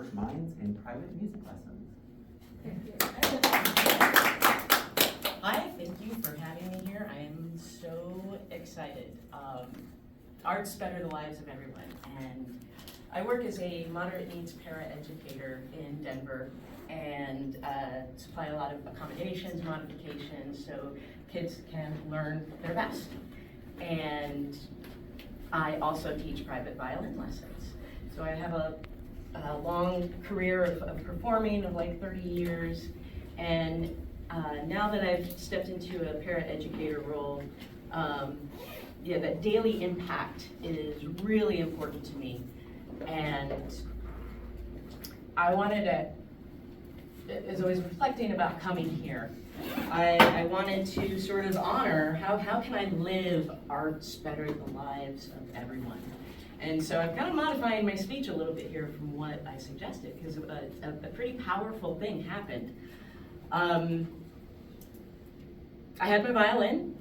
heart, minds, and private music lessons. Hi, thank you for having me here. I am so excited. Art's better the lives of everyone, and I work as a moderate needs paraeducator in Denver and supply a lot of accommodations, modifications, so kids can learn their best. And I also teach private violin lessons. So I have a long career of performing of like 30 years, and now that I've stepped into a paraeducator role, that daily impact is really important to me. And I wanted to, as I was reflecting about coming here, I wanted to sort of honor how can I live arts better the lives of everyone. And so I'm kind of modifying my speech a little bit here from what I suggested, because a pretty powerful thing happened. I had my violin,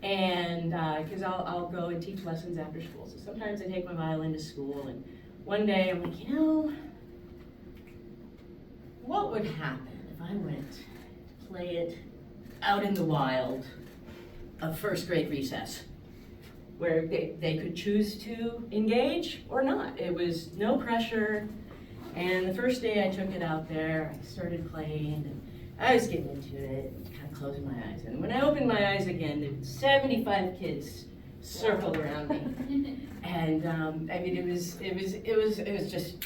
and because I'll go and teach lessons after school. So sometimes I take my violin to school, and one day I'm like, what would happen if I went to play it out in the wild of first grade recess, where they could choose to engage or not. It was no pressure. And the first day I took it out there, I started playing, and I was getting into it, kind of closing my eyes. And when I opened my eyes again, there were 75 kids circled around me. And I mean, it was just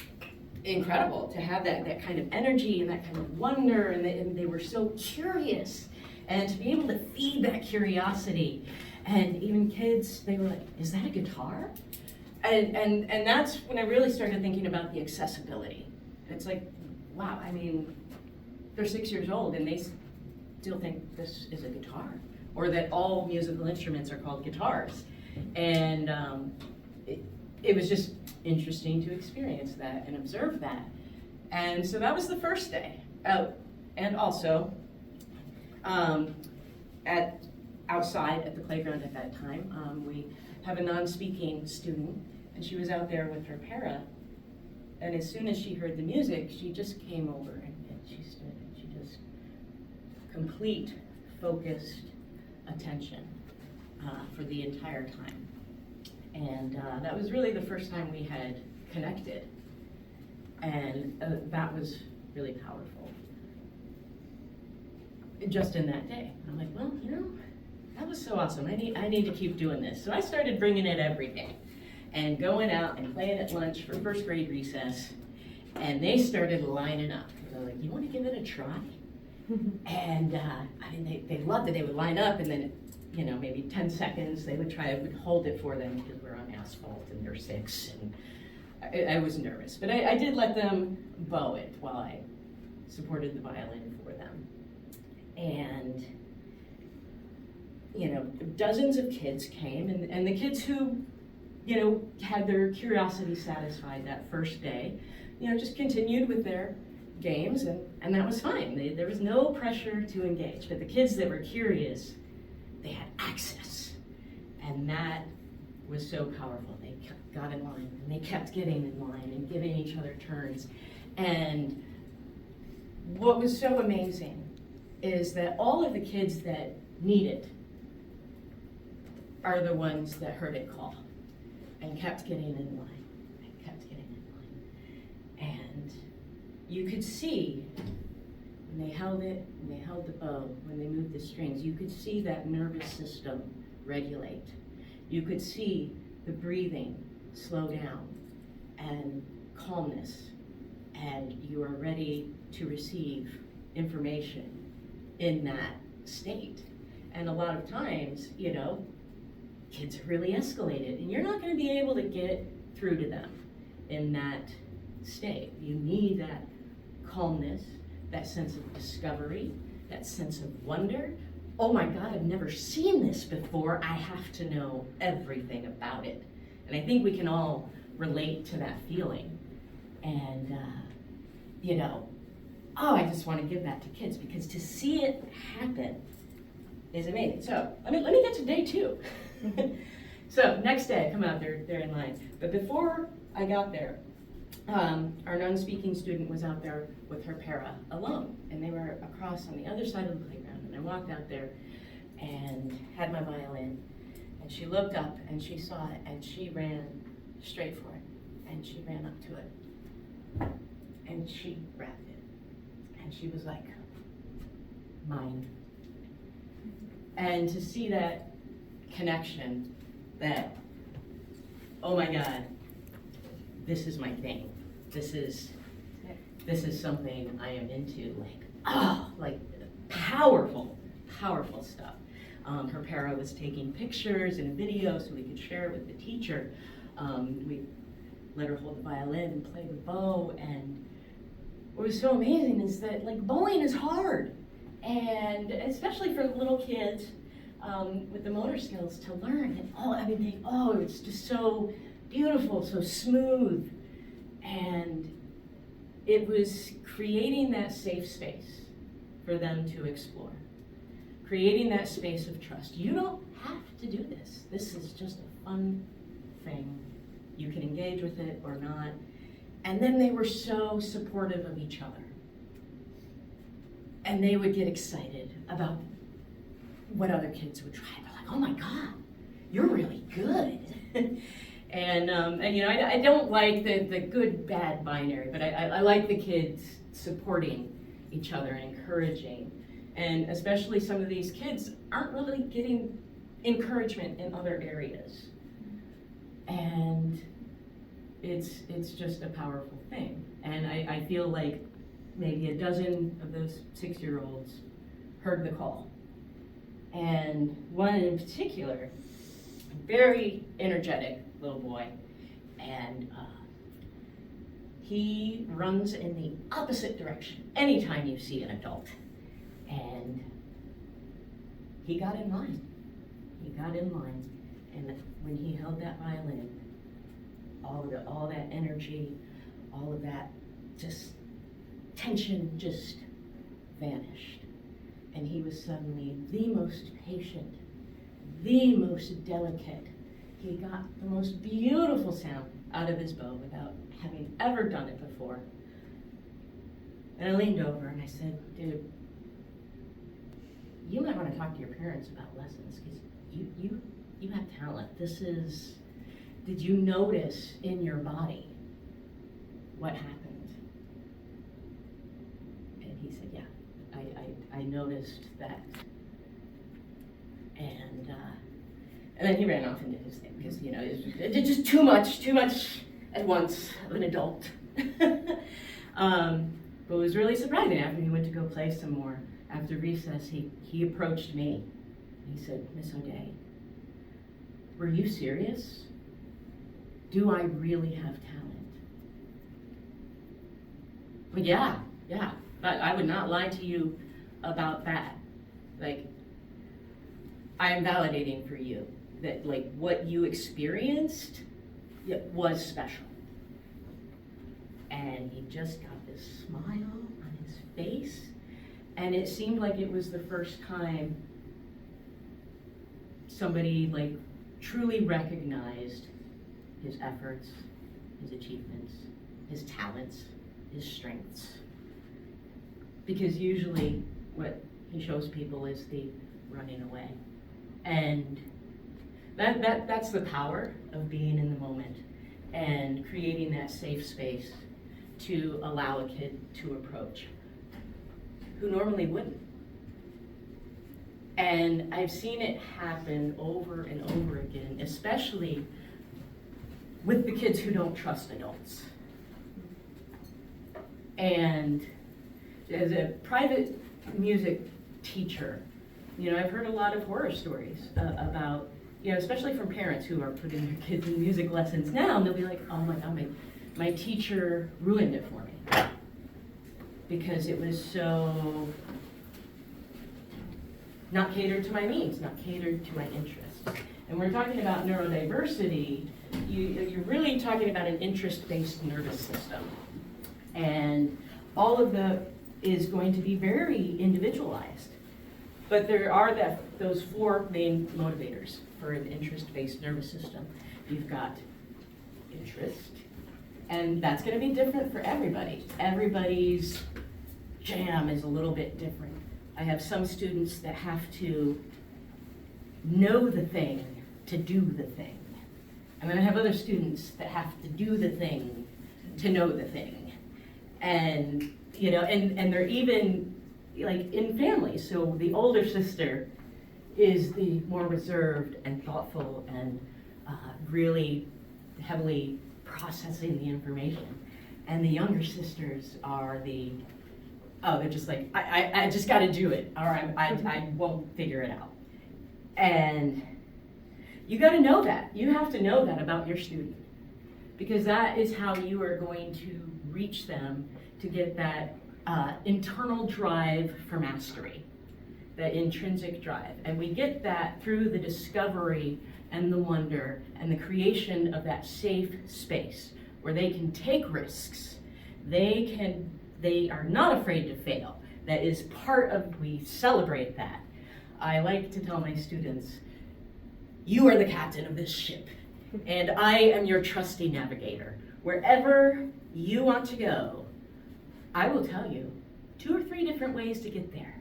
incredible to have that kind of energy and that kind of wonder, and they were so curious. And to be able to feed that curiosity. And even kids, they were like, is that a guitar? And that's when I really started thinking about the accessibility. It's like, wow, I mean, they're 6 years old and they still think this is a guitar, or that all musical instruments are called guitars. And it was just interesting to experience that and observe that. And so that was the first day. And also, outside at the playground at that time, we have a non-speaking student, and she was out there with her para, and as soon as she heard the music, she just came over and she stood and she just complete focused attention for the entire time. And that was really the first time we had connected, and that was really powerful. Just in that day, I'm like, well, that was so awesome. I need to keep doing this. So I started bringing it every day and going out and playing at lunch for first grade recess. And they started lining up. They're like, you want to give it a try? And I mean, they loved it. They would line up, and then, maybe 10 seconds, they would try. I would hold it for them because we're on asphalt and they're 6. And I was nervous. But I did let them bow it while I supported the violin for them. And dozens of kids came, and the kids who, had their curiosity satisfied that first day, just continued with their games, and that was fine. There was no pressure to engage. But the kids that were curious, they had access, and that was so powerful. They got in line, and they kept getting in line and giving each other turns. And what was so amazing is that all of the kids that need it are the ones that heard it call and kept getting in line and kept getting in line. And you could see when they held it, when they held the bow, when they moved the strings, you could see that nervous system regulate. You could see the breathing slow down and calmness, and you are ready to receive information in that state. And a lot of times, kids have really escalated, and you're not going to be able to get through to them in that state. You need that calmness, that sense of discovery, that sense of wonder. Oh my God, I've never seen this before. I have to know everything about it. And I think we can all relate to that feeling. And, I just want to give that to kids, because to see it happen is amazing. So let me get to day 2. So next day, I come out, they're in line. But before I got there, our non-speaking student was out there with her para alone, and they were across on the other side of the playground. And I walked out there and had my violin, and she looked up and she saw it, and she ran straight for it, and she ran up to it, and she grabbed it, and she was like, mine. And to see that connection, that, oh my God, this is my thing. This is something I am into, like powerful stuff. Her para was taking pictures and video so we could share it with the teacher. We let her hold the violin and play the bow, and what was so amazing is that bowing is hard, and especially for little kids with the motor skills to learn. And it's just so beautiful, so smooth, and it was creating that safe space for them to explore, creating that space of trust. You don't have to do this. This is just a fun thing. You can engage with it or not. And then they were so supportive of each other. And they would get excited about what other kids would try. They're like, oh my God, you're really good. And I don't like the good, bad binary, but I like the kids supporting each other and encouraging. And especially some of these kids aren't really getting encouragement in other areas. And it's just a powerful thing. And I feel like maybe a dozen of those 6-year-olds heard the call. And one in particular, very energetic little boy, and he runs in the opposite direction anytime you see an adult. And he got in line. And when he held that violin, all that energy, all of that just tension just vanished. And he was suddenly the most patient, the most delicate. He got the most beautiful sound out of his bow without having ever done it before. And I leaned over and I said, dude, you might want to talk to your parents about lessons, because you have talent. Did you notice in your body what happened? And he said, yeah, I noticed that. And then he ran off and did his thing, because it did just too much at once of an adult. But it was really surprising. After he went to go play some more, after recess, he approached me. He said, Miss O'Day, were you serious? Do I really have talent? But yeah, but I would not lie to you about that. I am validating for you that what you experienced, it was special. And he just got this smile on his face, and it seemed like it was the first time somebody truly recognized his efforts, his achievements, his talents, his strengths. Because usually what he shows people is the running away. And that's the power of being in the moment and creating that safe space to allow a kid to approach who normally wouldn't. And I've seen it happen over and over again, especially with the kids who don't trust adults. And as a private music teacher, I've heard a lot of horror stories about, especially from parents who are putting their kids in music lessons now, and they'll be like, oh my God, my teacher ruined it for me. Because it was so not catered to my needs, not catered to my interests. And we're talking about neurodiversity, you're really talking about an interest-based nervous system. And all of that is going to be very individualized. But there are those 4 main motivators for an interest-based nervous system. You've got interest, And that's gonna be different for everybody. Everybody's jam is a little bit different. I have some students that have to know the thing to do the thing. And then I have other students that have to do the thing to know the thing. And, you know, and they're even like in families. So the older sister is the more reserved and thoughtful and really heavily processing the information. And the younger sisters are they're just like, I just gotta do it, or I won't figure it out. And you gotta know that. You have to know that about your student, because that is how you are going to reach them to get that internal drive for mastery, that intrinsic drive. And we get that through the discovery and the wonder and the creation of that safe space where they can take risks. They are not afraid to fail. That is part of, we celebrate that. I like to tell my students, you are the captain of this ship, and I am your trusty navigator. Wherever you want to go, I will tell you 2 or 3 different ways to get there,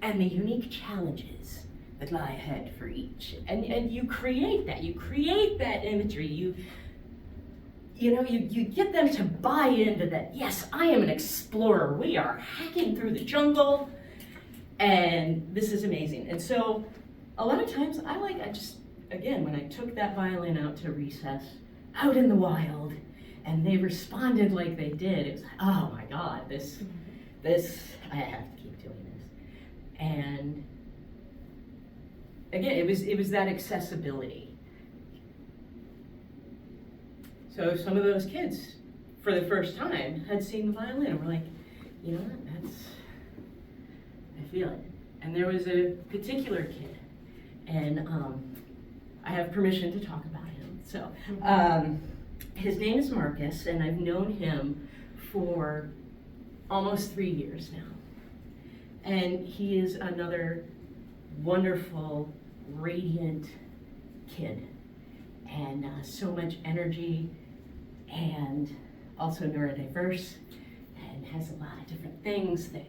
and the unique challenges that lie ahead for each. And you create that imagery. You get them to buy into that, yes, I am an explorer. We are hacking through the jungle, and this is amazing. And so a lot of times again, when I took that violin out to recess, out in the wild, and they responded like they did, it was like, oh my God, this, I have to keep doing this. And again, it was that accessibility. So some of those kids, for the first time, had seen the violin and were like, you know what, I feel it. And there was a particular kid, and I have permission to talk about him. So his name is Marcus, and I've known him for almost 3 years now. And he is another wonderful, radiant kid, and so much energy, and also neurodiverse, and has a lot of different things that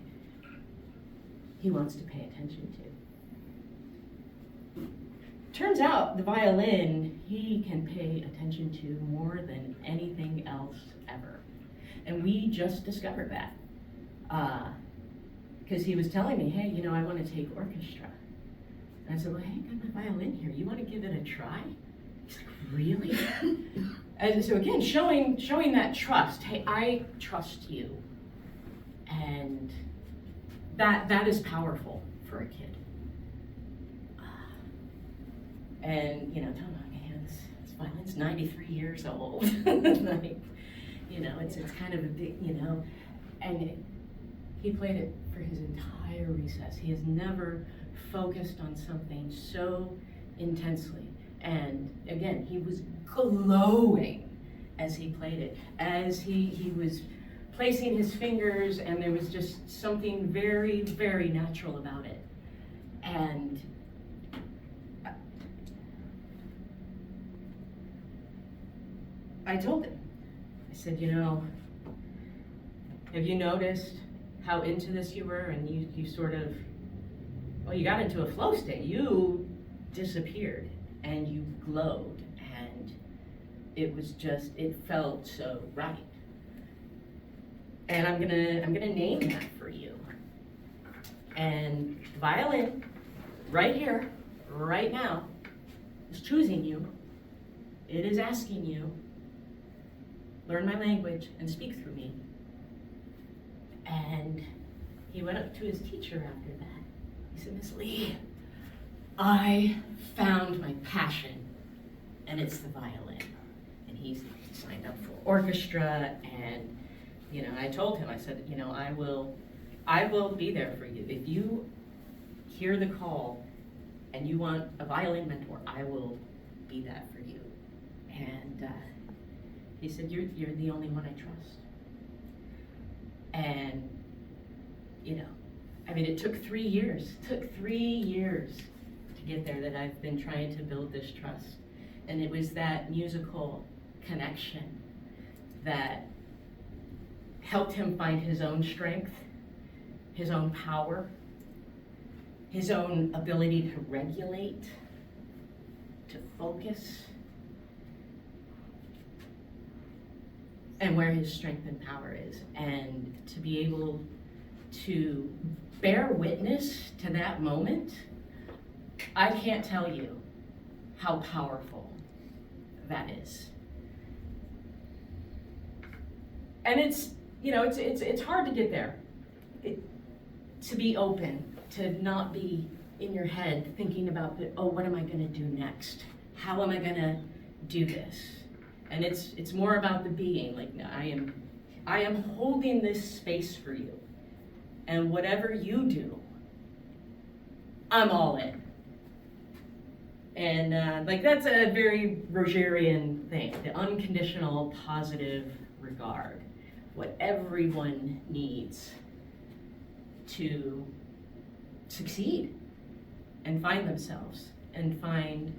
he wants to pay attention to. Turns out the violin he can pay attention to more than anything else ever. And we just discovered that. Because he was telling me, hey, I want to take orchestra. And I said, well, hey, I got my violin here. You want to give it a try? He's like, really? And so again, showing that trust. Hey, I trust you. And that is powerful for a kid. And tell him, man, this violin's 93 years old. Like, it's kind of a big, and he played it for his entire recess. He has never focused on something so intensely. And again, he was glowing as he played it, as he was placing his fingers, and there was just something very, very natural about it. And I told him, I said, have you noticed how into this you were, and you sort of, you got into a flow state. You disappeared and you glowed, and it felt so right. And I'm gonna name that for you. And violin, right here, right now, is choosing you. It is asking you, learn my language and speak through me. And he went up to his teacher after that. He said, Miss Lee, I found my passion, and it's the violin. And he's signed up for orchestra, and I told him, I said, I will be there for you. If you hear the call and you want a violin mentor, I will be that for you. And he said, you're the only one I trust. And, it took 3 years. It took 3 years to get there, that I've been trying to build this trust. And it was that musical connection that helped him find his own strength, his own power, his own ability to regulate, to focus, and where his strength and power is, and to be able to bear witness to that moment. I can't tell you how powerful that is. And it's, you know, it's hard to get there. To be open, to not be in your head thinking about, oh, what am I gonna do next? How am I gonna do this? And it's more about the being, like, I am holding this space for you. And whatever you do, I'm all in. And like, that's a very Rogerian thing, the unconditional positive regard, what everyone needs to succeed and find themselves and find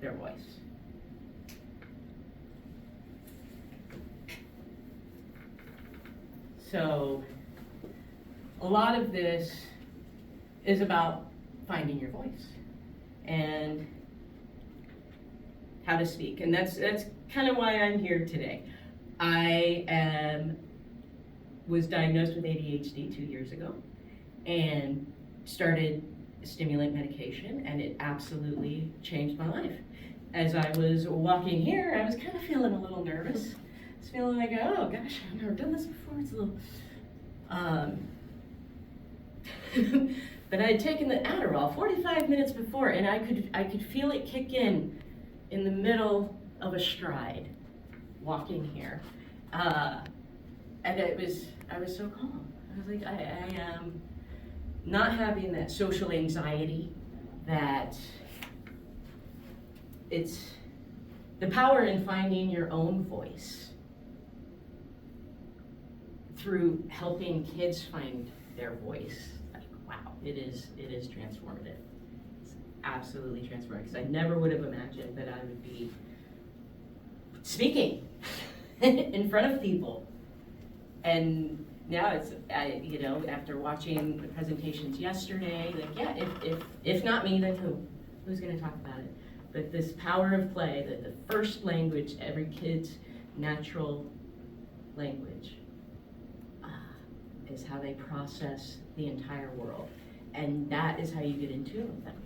their voice. So a lot of this is about finding your voice and how to speak, and that's kind of why I'm here today. I was diagnosed with ADHD 2 years ago and started stimulant medication, and it absolutely changed my life. As I was walking here, I was kind of feeling a little nervous. I was feeling like, oh gosh, I've never done this before. It's a little, but I had taken the Adderall 45 minutes before, and I could feel it kick in the middle of a stride, walking here, and I was so calm. I was like, I am not having that social anxiety, that it's the power in finding your own voice through helping kids find their voice. Like, wow, it is transformative. It's absolutely transformative, because I never would have imagined that I would be speaking in front of people. And now it's, you know, after watching the presentations yesterday, like, yeah, if not me, then who? Who's gonna talk about it? But this power of play, that the first language, every kid's natural language, is how they process the entire world. And that is how you get in tune with them,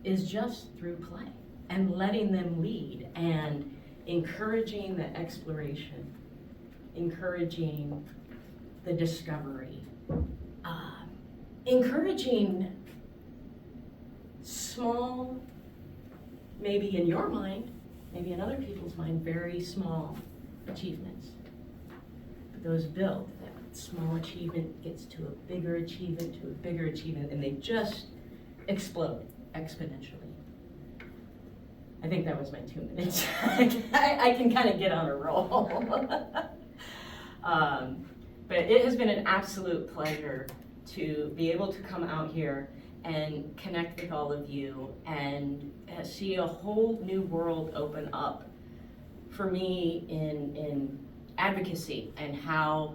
is just through play and letting them lead and encouraging the exploration, encouraging the discovery, encouraging small, maybe in your mind, maybe in other people's mind, very small achievements. But those build, that small achievement gets to a bigger achievement, to a bigger achievement, and they just explode exponentially. I think that was my 2 minutes. I can kind of get on a roll. But it has been an absolute pleasure to be able to come out here and connect with all of you and see a whole new world open up for me in advocacy and how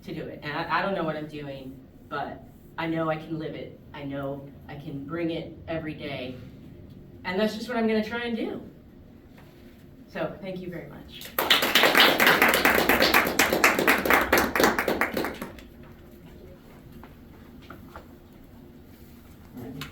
to do it. And I don't know what I'm doing, but I know I can live it. I know I can bring it every day. And that's just what I'm going to try and do. So thank you very much. All right.